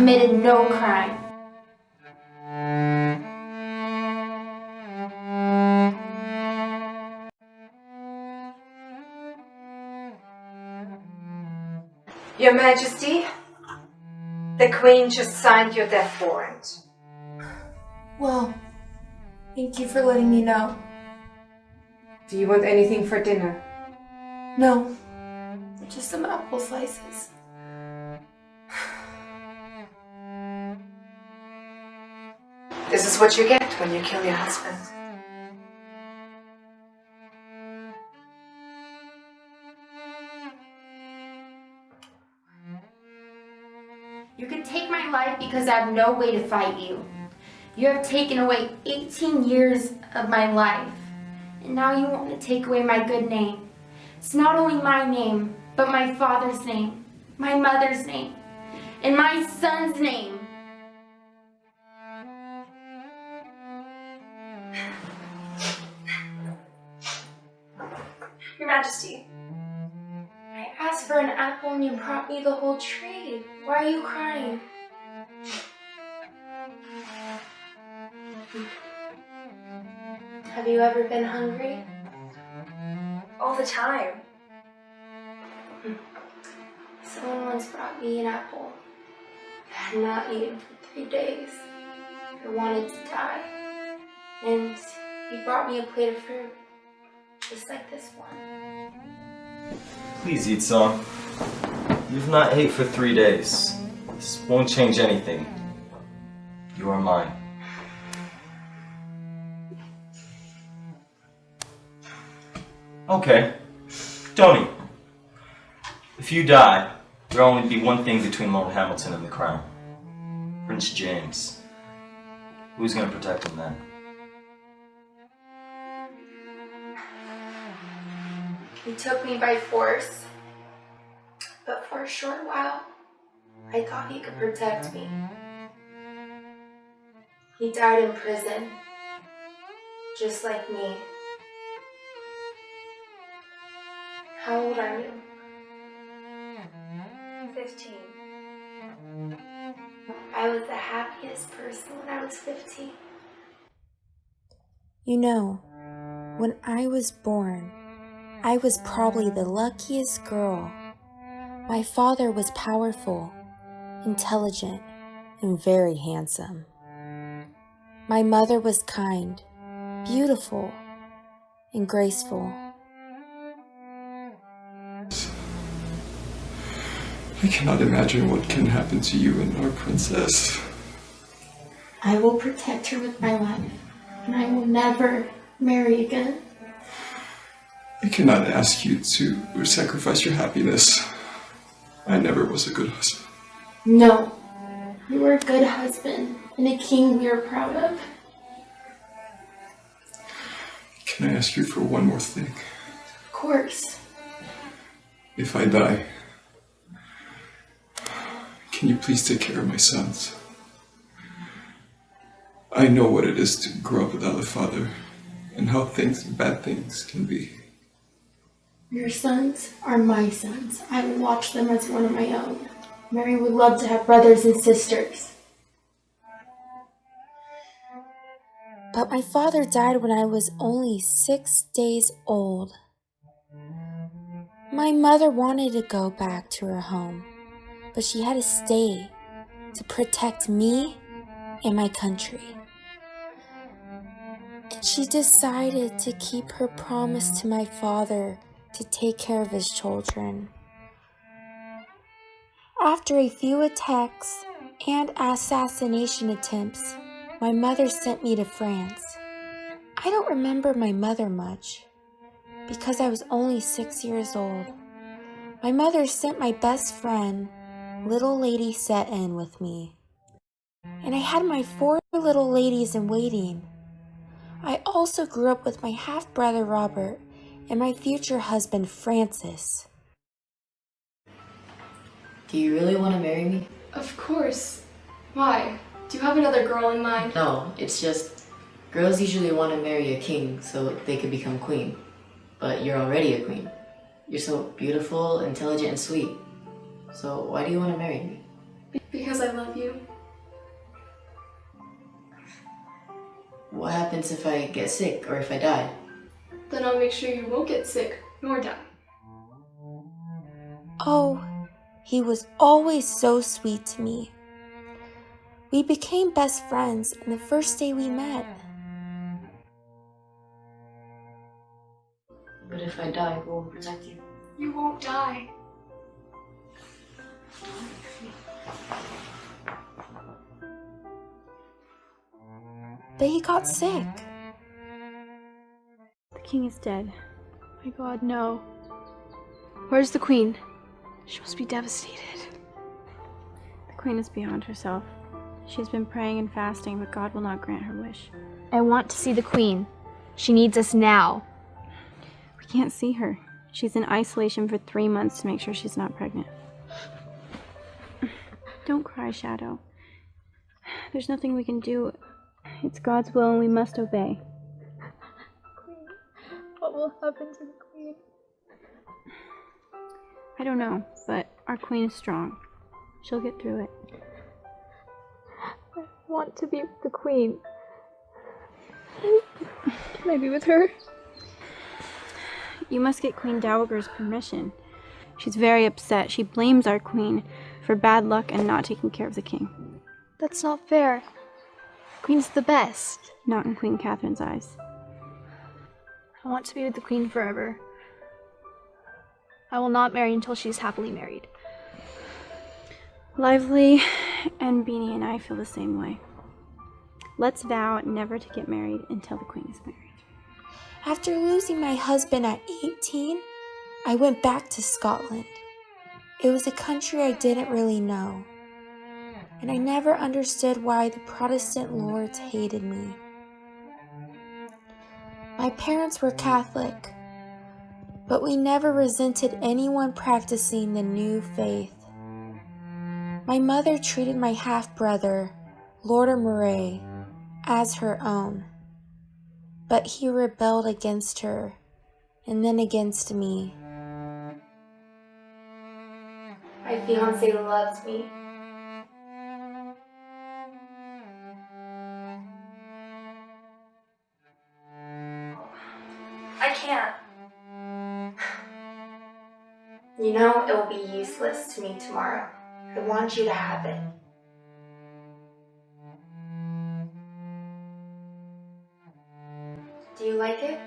committed no crime. Your Majesty, the Queen just signed your death warrant. Well, thank you for letting me know. Do you want anything for dinner? No, just some apple slices. This is what you get when you kill your husband. You can take my life because I have no way to fight you. You have taken away 18 years of my life, and now you want to take away my good name. It's not only my name, but my father's name, my mother's name, and my son's name. Your Majesty. I asked for an apple and you brought me the whole tree. Why are you crying? Have you ever been hungry? All the time. Someone once brought me an apple. I had not eaten for 3 days. I wanted to die. And he brought me a plate of fruit, just like this one. Please eat some. You've not ate for 3 days. This won't change anything. You are mine. Okay. Don't eat. If you die, there'll only be one thing between Lord Hamilton and the crown. Prince James. Who's gonna protect him then? He took me by force, but for a short while, I thought he could protect me. He died in prison, just like me. How old are you? 15. I was the happiest person when I was 15. You know, when I was born, I was probably the luckiest girl. My father was powerful, intelligent, and very handsome. My mother was kind, beautiful, and graceful. I cannot imagine what can happen to you and our princess. I will protect her with my life, and I will never marry again. I cannot ask you to sacrifice your happiness. I never was a good husband. No, you are a good husband and a king we are proud of. Can I ask you for one more thing? Of course. If I die, can you please take care of my sons? I know what it is to grow up without a father and how bad things can be. Your sons are my sons. I will watch them as one of my own. Mary would love to have brothers and sisters. But my father died when I was only 6 days old. My mother wanted to go back to her home, but she had to stay to protect me and my country. And she decided to keep her promise to my father to take care of his children. After a few attacks and assassination attempts, my mother sent me to France. I don't remember my mother much because I was only 6 years old. My mother sent my best friend, little lady Set in with me. And I had my 4 little ladies in waiting. I also grew up with my half-brother Robert and my future husband Francis. Do you really want to marry me? Of course. Why? Do you have another girl in mind? No, it's just girls usually want to marry a king so they could become queen. But you're already a queen. You're so beautiful, intelligent, and sweet. So why do you want to marry me? Because I love you. What happens if I get sick or if I die? Then I'll make sure you won't get sick nor die. Oh, he was always so sweet to me. We became best friends on the first day we met. But if I die, who will protect you? You won't die. But he got sick. The king is dead. My God, no. Where's the queen? She must be devastated. The queen is beyond herself. She has been praying and fasting, but God will not grant her wish. I want to see the queen. She needs us now. We can't see her. She's in isolation for 3 months to make sure she's not pregnant. Don't cry, Shadow. There's nothing we can do. It's God's will and we must obey. What will happen to the queen? I don't know, but our queen is strong. She'll get through it. I want to be with the queen. Can I be with her? You must get Queen Dowager's permission. She's very upset. She blames our queen for bad luck and not taking care of the king. That's not fair. Queen's the best. Not in Queen Catherine's eyes. I want to be with the queen forever. I will not marry until she's happily married. Lively and Beanie and I feel the same way. Let's vow never to get married until the queen is married. After losing my husband at 18, I went back to Scotland. It was a country I didn't really know, and I never understood why the Protestant lords hated me. My parents were Catholic, but we never resented anyone practicing the new faith. My mother treated my half-brother, Lord Murray, as her own, but he rebelled against her, and then against me. My fiancé loves me. I can't. You know it will be useless to me tomorrow. I want you to have it. Do you like it?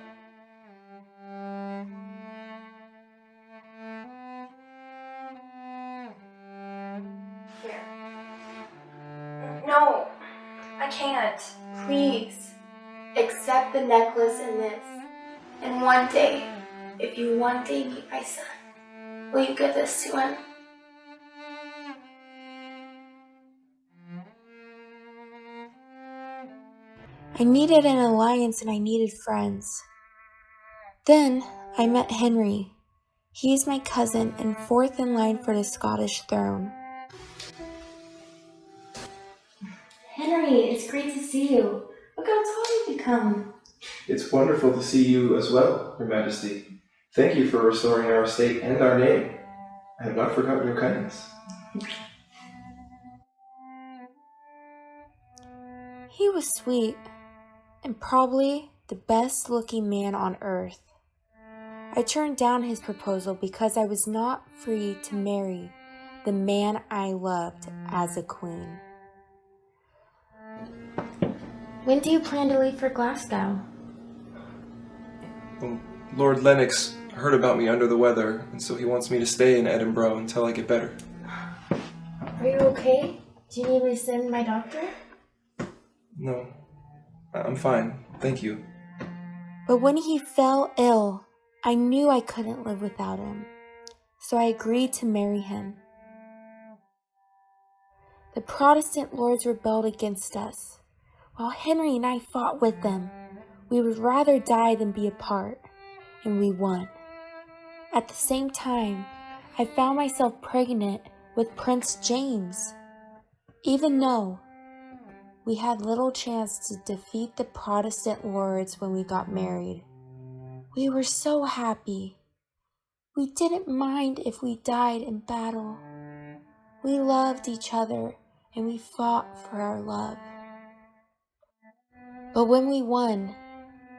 Here. No, I can't. Please, accept the necklace and this. And one day, if you one day meet my son, will you give this to him? I needed an alliance and I needed friends. Then I met Henry. He is my cousin and fourth in line for the Scottish throne. Henry, it's great to see you. Look how tall you've become. It's wonderful to see you as well, Your Majesty. Thank you for restoring our estate and our name. I have not forgotten your kindness. He was sweet and probably the best looking man on earth. I turned down his proposal because I was not free to marry the man I loved as a queen. When do you plan to leave for Glasgow? Lord Lennox heard about me under the weather, and so he wants me to stay in Edinburgh until I get better. Are you okay? Do you need me to send my doctor? No, I'm fine, thank you. But when he fell ill, I knew I couldn't live without him, so I agreed to marry him. The Protestant lords rebelled against us, while Henry and I fought with them. We would rather die than be apart, and we won. At the same time, I found myself pregnant with Prince James. Even though we had little chance to defeat the Protestant lords when we got married, we were so happy. We didn't mind if we died in battle. We loved each other and we fought for our love. But when we won,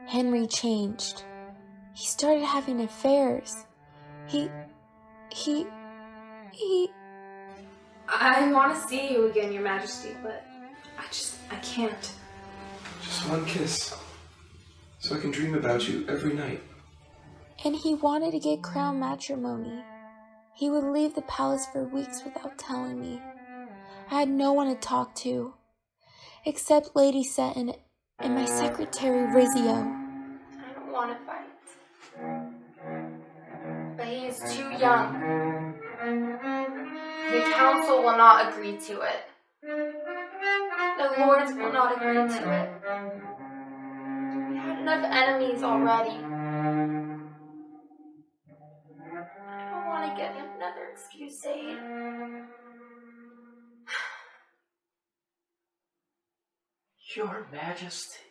Henry changed. He started having affairs. He... I want to see you again, Your Majesty, but I can't. Just one kiss, so I can dream about you every night. And he wanted to get crown matrimony. He would leave the palace for weeks without telling me. I had no one to talk to, except Lady Seton and my secretary Rizzio. I don't want to fight. But he is too young. The council will not agree to it. The lords will not agree to it. We had enough enemies already. I don't want to give him another excuse, Zaid. Your Majesty,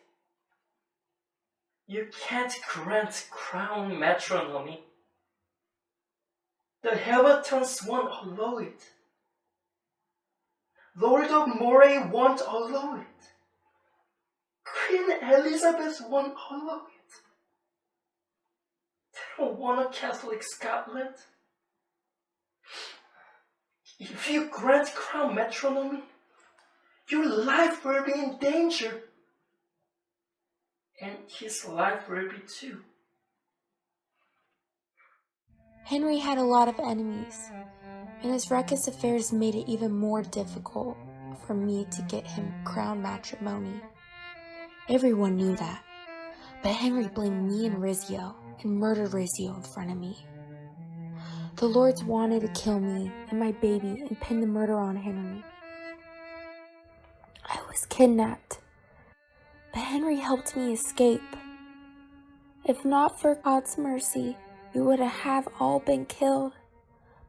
you can't grant crown matrimony. The Hamiltons won't allow it. Lord of Moray won't allow it. Queen Elizabeth won't allow it. They don't want a Catholic Scotland. If you grant crown matrimony, your life will be in danger. And his life will be too. Henry had a lot of enemies, and his reckless affairs made it even more difficult for me to get him crown matrimony. Everyone knew that, but Henry blamed me and Rizzio and murdered Rizzio in front of me. The lords wanted to kill me and my baby and pin the murder on Henry. I was kidnapped, but Henry helped me escape. If not for God's mercy, we would have all been killed,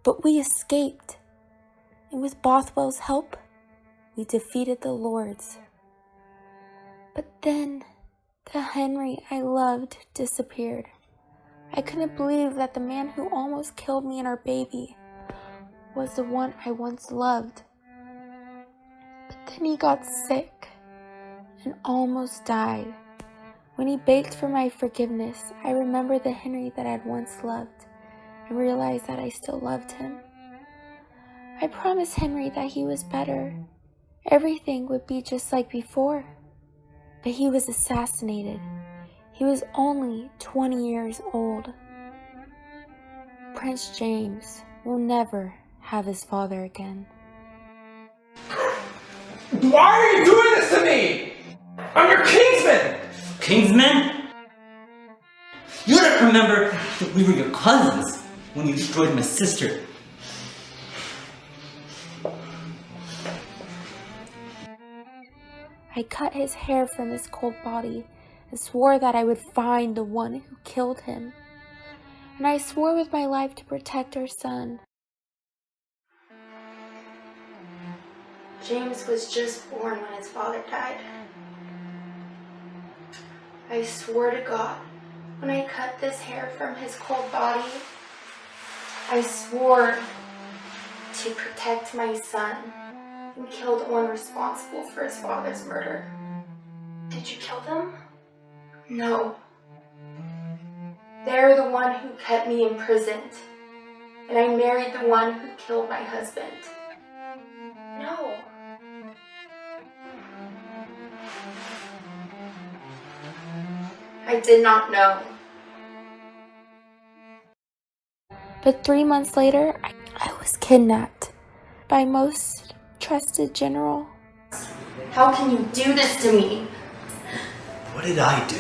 but we escaped, and with Bothwell's help, we defeated the lords. But then, the Henry I loved disappeared. I couldn't believe that the man who almost killed me and our baby was the one I once loved. But then he got sick and almost died. When he begged for my forgiveness, I remembered the Henry that I'd once loved and realized that I still loved him. I promised Henry that he was better. Everything would be just like before. But he was assassinated. He was only 20 years old. Prince James will never have his father again. Why are you doing this to me? I'm your kingsman! Kingsman? You don't remember that we were your cousins when you destroyed my sister. I cut his hair from his cold body and swore that I would find the one who killed him. And I swore with my life to protect our son. James was just born when his father died. I swore to God, when I cut this hair from his cold body, I swore to protect my son and kill the one responsible for his father's murder. Did you kill them? No. They're the one who kept me imprisoned, and I married the one who killed my husband. No. I did not know. But 3 months later, I was kidnapped by most trusted general. How can you do this to me? What did I do?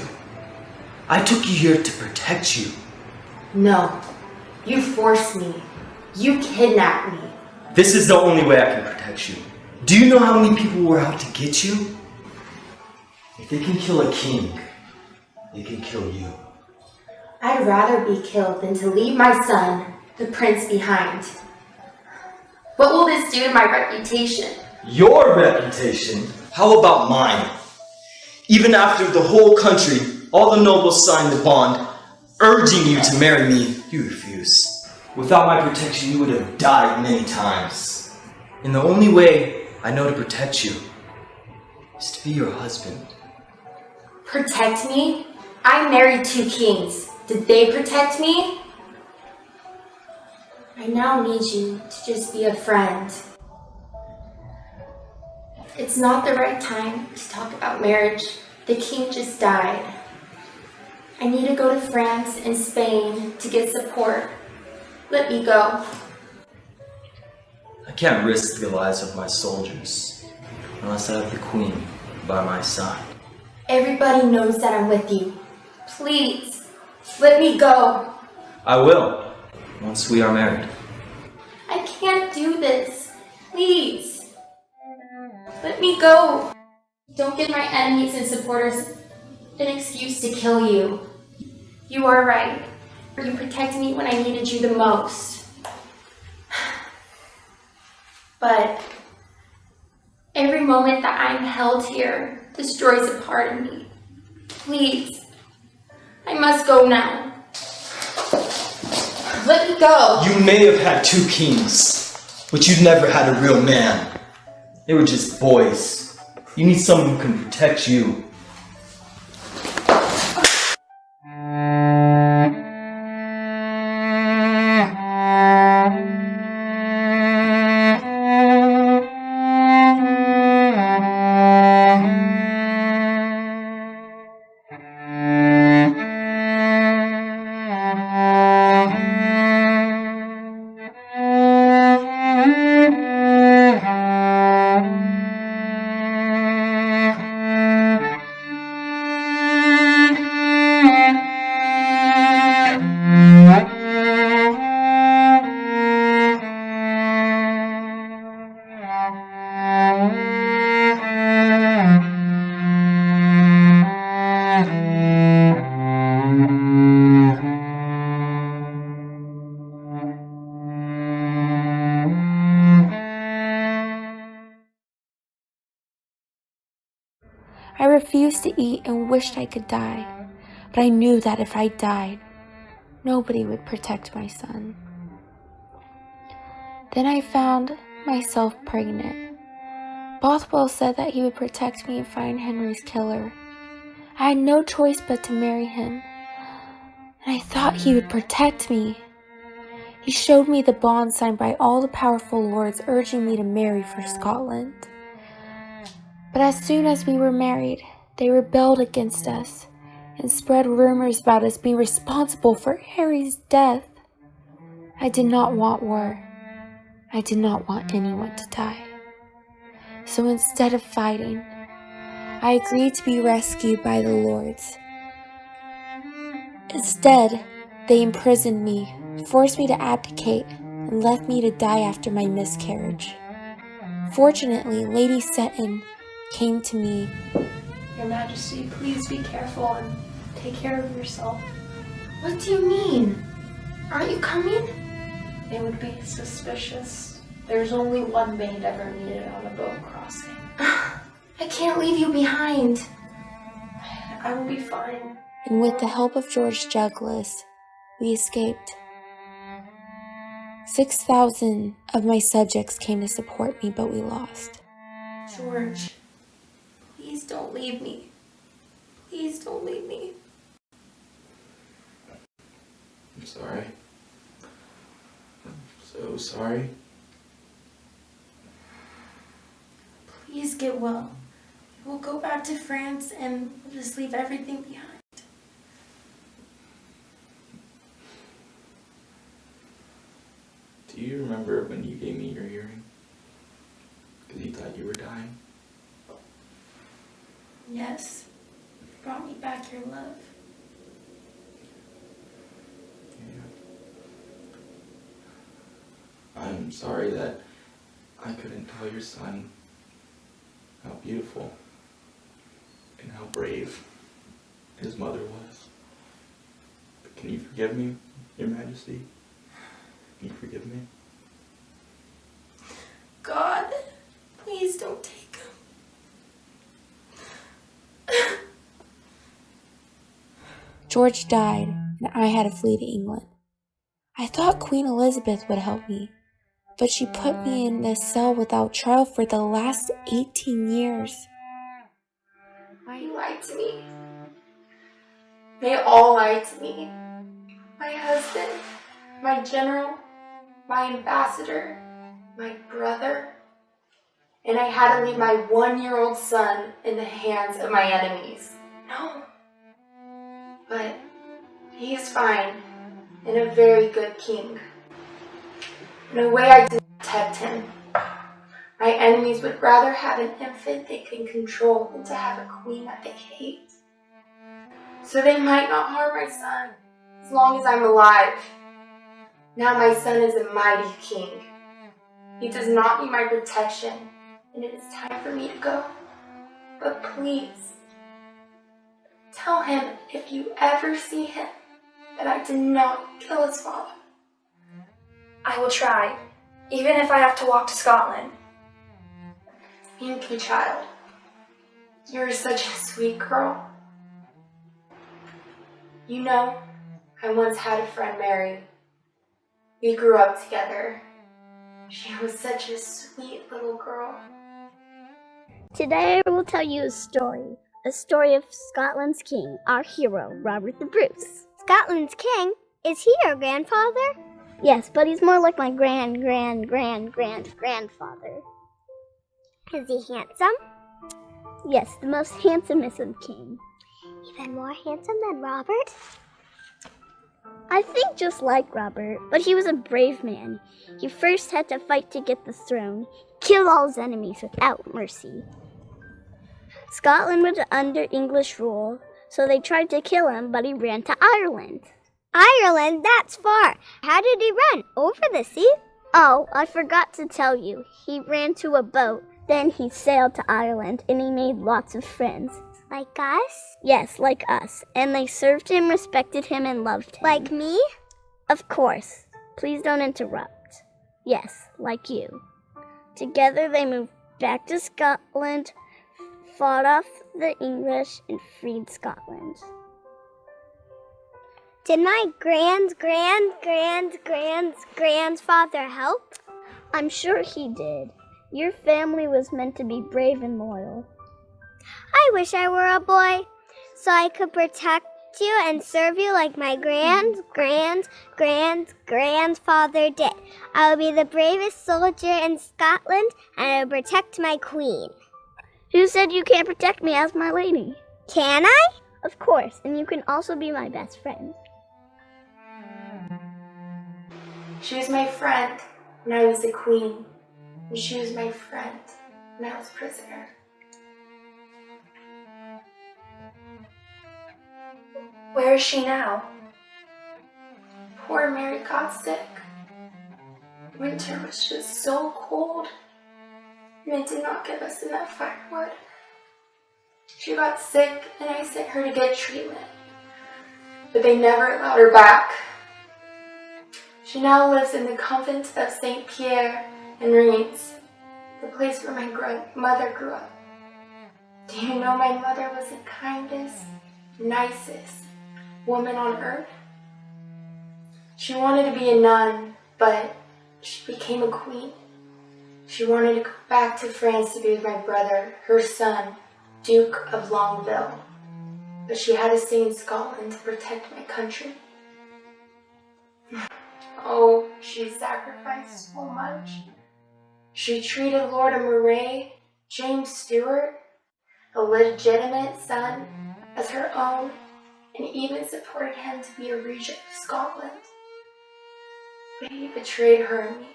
I took you here to protect you. No. You forced me. You kidnapped me. This is the only way I can protect you. Do you know how many people were out to get you? If they can kill a king, they can kill you. I'd rather be killed than to leave my son, the prince, behind. What will this do to my reputation? Your reputation? How about mine? Even after the whole country, all the nobles signed the bond, urging you to marry me, you refused. Without my protection, you would have died many times. And the only way I know to protect you is to be your husband. Protect me? I married 2 kings. Did they protect me? I now need you to just be a friend. It's not the right time to talk about marriage. The king just died. I need to go to France and Spain to get support. Let me go. I can't risk the lives of my soldiers unless I have the Queen by my side. Everybody knows that I'm with you. Please, let me go. I will, once we are married. I can't do this. Please. Let me go. Don't give my enemies and supporters an excuse to kill you. You are right. You protected me when I needed you the most. But every moment that I'm held here destroys a part of me. Please. I must go now. Let me go. You may have had 2 kings, but you never had a real man. They were just boys. You need someone who can protect you. I refused to eat and wished I could die, but I knew that if I died, nobody would protect my son. Then I found myself pregnant. Bothwell said that he would protect me and find Henry's killer. I had no choice but to marry him, and I thought he would protect me. He showed me the bond signed by all the powerful lords urging me to marry for Scotland. But as soon as we were married, they rebelled against us and spread rumors about us being responsible for Harry's death. I did not want war. I did not want anyone to die. So instead of fighting, I agreed to be rescued by the lords. Instead, they imprisoned me, forced me to abdicate, and left me to die after my miscarriage. Fortunately, Lady Seton came to me. Your Majesty, please be careful and take care of yourself. What do you mean? Aren't you coming? It would be suspicious. There's only one maid ever needed on a boat crossing. I can't leave you behind. I will be fine. And with the help of George Douglas, we escaped. 6,000 of my subjects came to support me, but we lost. George, please don't leave me. Please don't leave me. I'm sorry. I'm so sorry. Please get well. We'll go back to France and we'll just leave everything behind. Do you remember when you gave me your earring? Because you thought you were dying? Yes, you brought me back your love. Yeah. I'm sorry that I couldn't tell your son how beautiful and how brave his mother was. But can you forgive me, Your Majesty? Can you forgive me? God, please don't take him. George died, and I had to flee to England. I thought Queen Elizabeth would help me, but she put me in this cell without trial for the last 18 years. He lied to me. They all lied to me. My husband, my general, my ambassador, my brother, and I had to leave my 1-year-old son in the hands of my enemies. No. But he is fine and a very good king. In a way, I did protect him. My enemies would rather have an infant they can control than to have a queen that they hate. So they might not harm my son as long as I'm alive. Now my son is a mighty king. He does not need my protection, and it is time for me to go. But please, tell him if you ever see him that I did not kill his father. I will try, even if I have to walk to Scotland. Thank you, child. You're such a sweet girl. You know, I once had a friend, Mary. We grew up together. She was such a sweet little girl. Today I will tell you a story of Scotland's king, our hero, Robert the Bruce. Scotland's king? Is he your grandfather? Yes, but he's more like my grandfather. Is he handsome? Yes, the most handsomest of king. Even more handsome than Robert? I think just like Robert, but he was a brave man. He first had to fight to get the throne, kill all his enemies without mercy. Scotland was under English rule, so they tried to kill him, but he ran to Ireland. Ireland? That's far. How did he run? Over the sea? Oh, I forgot to tell you. He ran to a boat, then he sailed to Ireland, and he made lots of friends. Like us? Yes, like us. And they served him, respected him, and loved him. Like me? Of course. Please don't interrupt. Yes, like you. Together they moved back to Scotland, fought off the English, and freed Scotland. Did my grandfather help? I'm sure he did. Your family was meant to be brave and loyal. I wish I were a boy, so I could protect you and serve you like my grandfather did. I would be the bravest soldier in Scotland, and I would protect my queen. Who said you can't protect me as my lady? Can I? Of course, and you can also be my best friend. She was my friend when I was a queen, and she was my friend when I was prisoner. Where is she now? Poor Mary got sick. Winter was just so cold, and they did not give us enough firewood. She got sick, and I sent her to get treatment, but they never allowed her back. She now lives in the convent of St. Pierre in Reims, the place where my grandmother grew up. Do you know my mother was the kindest, nicest woman on earth? She wanted to be a nun, but she became a queen. She wanted to go back to France to be with my brother, her son, Duke of Longueville. But she had to stay in Scotland to protect my country. Oh, she sacrificed so much. She treated Lord of Moray, James Stuart, a legitimate son, as her own, and even supported him to be a regent of Scotland. But he betrayed her and me.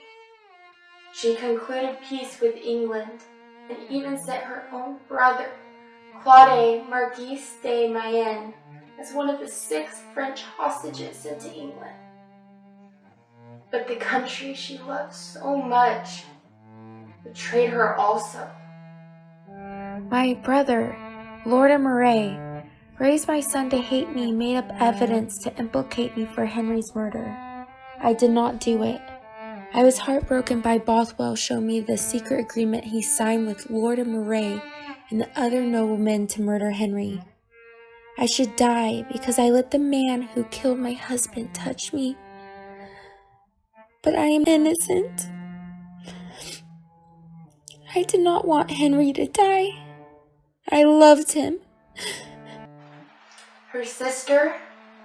She concluded peace with England, and even sent her own brother, Claude, Marquis de Mayenne, as one of the 6 French hostages sent to England. But the country she loved so much betrayed her also. My brother, Lord of Moray, raised my son to hate me, made up evidence to implicate me for Henry's murder. I did not do it. I was heartbroken by Bothwell showing me the secret agreement he signed with Lord of Moray and the other noblemen to murder Henry. I should die because I let the man who killed my husband touch me. But I am innocent. I did not want Henry to die. I loved him. Her sister,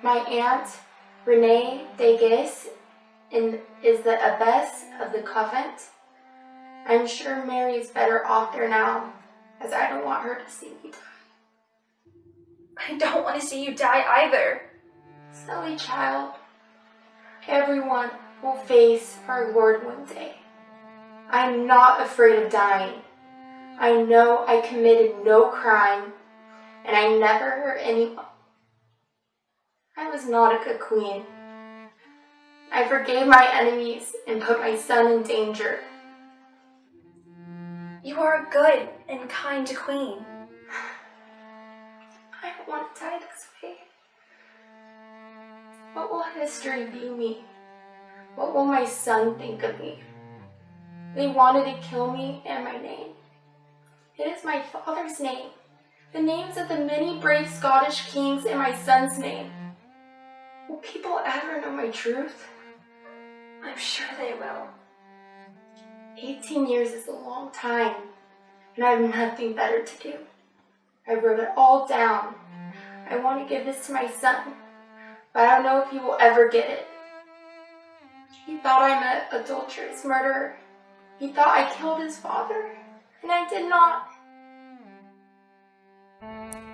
my aunt, Renee Degas, is the abbess of the convent. I'm sure Mary is better off there now, as I don't want her to see me die. I don't want to see you die either. Silly child. Everyone will face our Lord one day. I'm not afraid of dying. I know I committed no crime, and I never hurt anyone. I was not a good queen. I forgave my enemies and put my son in danger. You are a good and kind queen. I don't want to die this way. What will history view me? What will my son think of me? They wanted to kill me and my name. It is my father's name, the names of the many brave Scottish kings, and my son's name. Will people ever know my truth? I'm sure they will. 18 years is a long time, and I have nothing better to do. I wrote it all down. I want to give this to my son, but I don't know if he will ever get it. He thought I'm an adulterous murderer. He thought I killed his father, and I did not.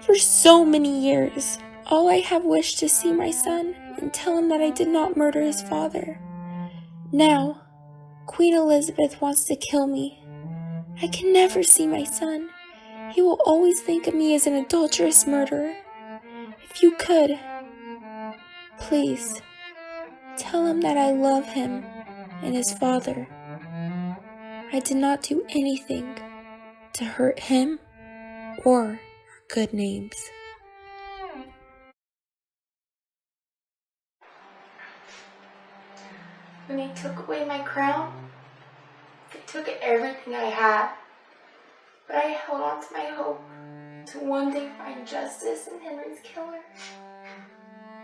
For so many years, all I have wished to see my son and tell him that I did not murder his father. Now, Queen Elizabeth wants to kill me. I can never see my son. He will always think of me as an adulterous murderer. If you could, please, tell him that I love him and his father. I did not do anything to hurt him or our good names. When they took away my crown, they took everything I had. But I held on to my hope to one day find justice in Henry's killer.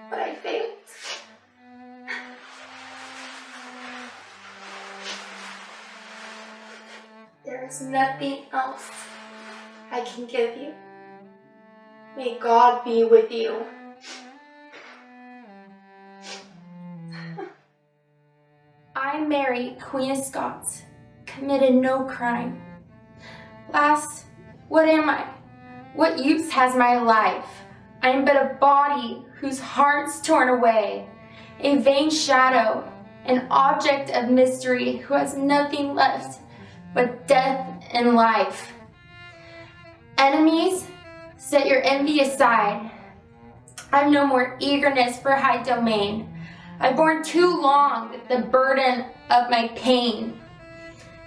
But I failed. There is nothing else I can give you. May God be with you. I, Mary, Queen of Scots, committed no crime. Lass, what am I? What use has my life? I am but a body whose heart's torn away, a vain shadow, an object of mystery who has nothing left but death and life. Enemies, set your envy aside. I've no more eagerness for high domain. I've borne too long the burden of my pain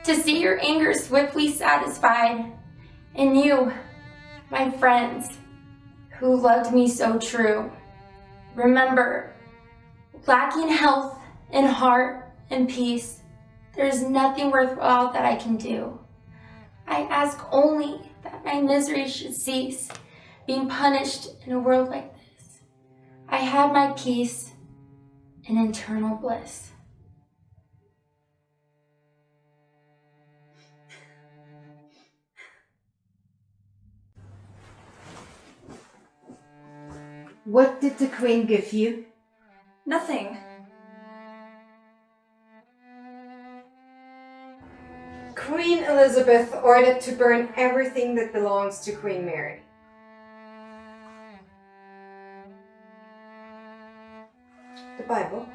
to see your anger swiftly satisfied. And you, my friends, who loved me so true, remember, lacking health and heart and peace, there is nothing worthwhile that I can do. I ask only that my misery should cease, being punished in a world like this. I have my peace and eternal bliss. What did the Queen give you? Nothing. Queen Elizabeth ordered to burn everything that belongs to Queen Mary. The Bible.